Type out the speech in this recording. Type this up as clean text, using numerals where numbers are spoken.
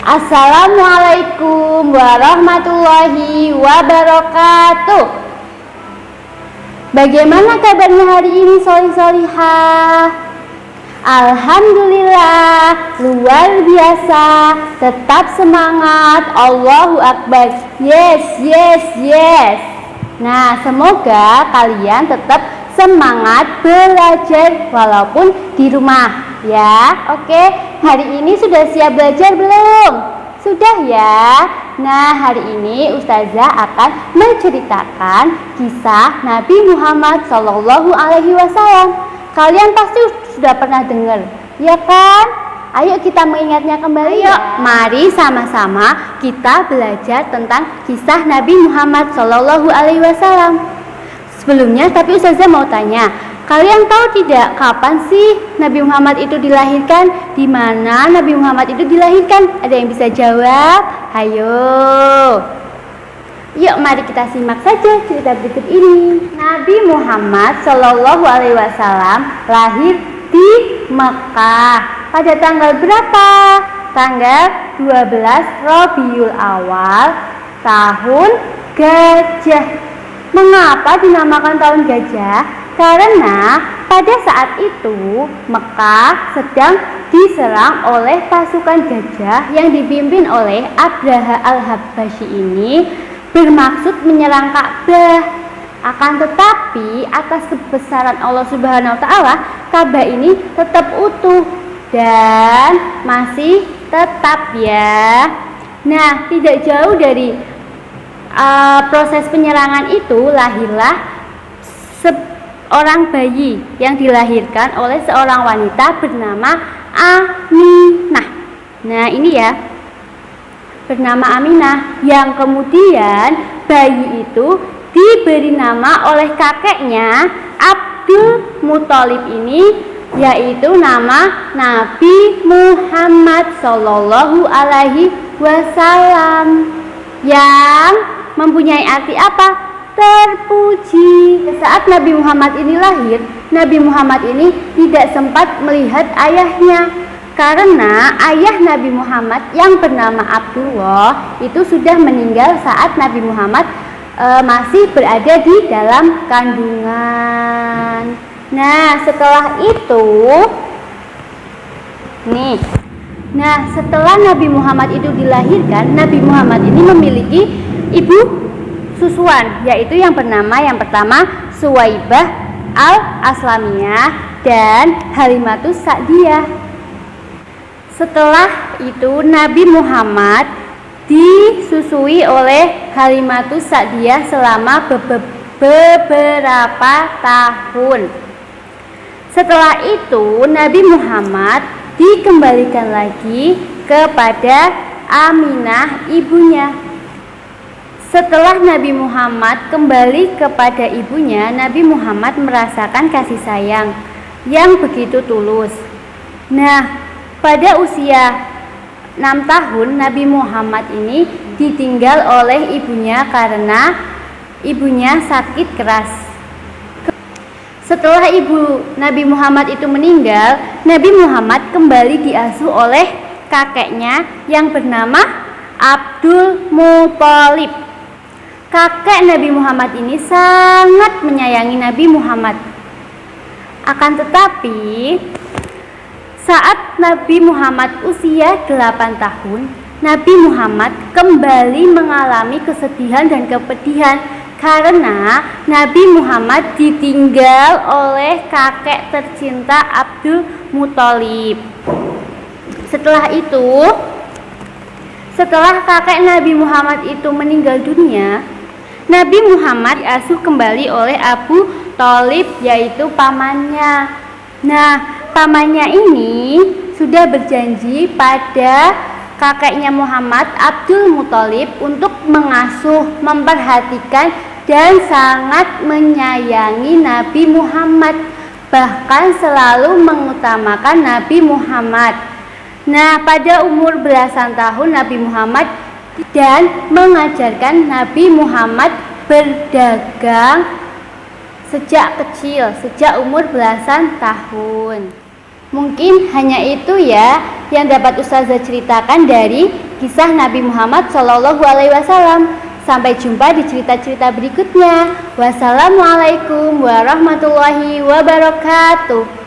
Assalamualaikum warahmatullahi wabarakatuh. Bagaimana kabarnya hari ini, solih-solihah? Alhamdulillah, luar biasa. Tetap semangat, Allahu Akbar. Yes. Nah, semoga kalian tetap semangat belajar walaupun di rumah ya. Oke, hari ini sudah siap belajar belum? Sudah ya. Nah, hari ini Ustazah akan menceritakan kisah Nabi Muhammad SAW. Kalian pasti sudah pernah dengar, ya kan? Ayo kita mengingatnya kembali. Ayo, mari sama-sama kita belajar tentang kisah Nabi Muhammad SAW. Sebelumnya, tapi Ustazah mau tanya, kalian tahu tidak kapan sih Nabi Muhammad itu dilahirkan? Di mana Nabi Muhammad itu dilahirkan? Ada yang bisa jawab? Ayo. Yuk, mari kita simak saja cerita berikut ini. Nabi Muhammad SAW lahir di Mekah pada tanggal berapa? Tanggal 12 Rabiul Awal tahun Gajah. Mengapa dinamakan tahun Gajah? Karena pada saat itu Mekah sedang diserang oleh pasukan gajah yang dipimpin oleh Abraha al-Habsyi ini, bermaksud menyerang Ka'bah. Akan tetapi atas kebesaran Allah Subhanahu wa taala, Ka'bah ini tetap utuh dan masih tetap ya. Nah, tidak jauh dari proses penyerangan itu lahirlah seorang bayi yang dilahirkan oleh seorang wanita bernama Aminah. Nah, ini ya, bernama Aminah, yang kemudian bayi itu diberi nama oleh kakeknya Abdul Muthalib ini, yaitu nama Nabi Muhammad Sallallahu Alaihi Wasallam, yang mempunyai arti apa? Terpuji. Saat Nabi Muhammad ini lahir, Nabi Muhammad ini tidak sempat melihat ayahnya, karena ayah Nabi Muhammad yang bernama Abdullah itu sudah meninggal saat Nabi Muhammad masih berada di dalam kandungan. Nah, setelah itu setelah Nabi Muhammad itu dilahirkan, Nabi Muhammad ini memiliki ibu susuan, yaitu yang bernama yang pertama Suwaibah al-Aslamiyah dan Halimatus Sa'diyah. Setelah itu Nabi Muhammad disusui oleh Halimatus Sa'diyah selama beberapa tahun. Setelah itu Nabi Muhammad dikembalikan lagi kepada Aminah, ibunya. Setelah Nabi Muhammad kembali kepada ibunya, Nabi Muhammad merasakan kasih sayang yang begitu tulus. Nah, pada usia 6 tahun Nabi Muhammad ini ditinggal oleh ibunya karena ibunya sakit keras. Setelah ibu Nabi Muhammad itu meninggal, Nabi Muhammad kembali diasuh oleh kakeknya yang bernama Abdul Muthalib. Kakek Nabi Muhammad ini sangat menyayangi Nabi Muhammad. Akan tetapi saat Nabi Muhammad usia 8 tahun, Nabi Muhammad kembali mengalami kesedihan dan kepedihan karena Nabi Muhammad ditinggal oleh kakek tercinta Abdul Muthalib. Setelah kakek Nabi Muhammad itu meninggal dunia, Nabi Muhammad diasuh kembali oleh Abu Thalib, yaitu pamannya. Nah, pamannya ini sudah berjanji pada kakeknya Muhammad, Abdul Muthalib, untuk mengasuh, memperhatikan, dan sangat menyayangi Nabi Muhammad, bahkan selalu mengutamakan Nabi Muhammad. Nah, pada umur belasan tahun Nabi Muhammad dan mengajarkan Nabi Muhammad berdagang sejak kecil, sejak umur belasan tahun. Mungkin hanya itu ya yang dapat Ustazah ceritakan dari kisah Nabi Muhammad SAW. Sampai jumpa di cerita-cerita berikutnya. Wassalamualaikum warahmatullahi wabarakatuh.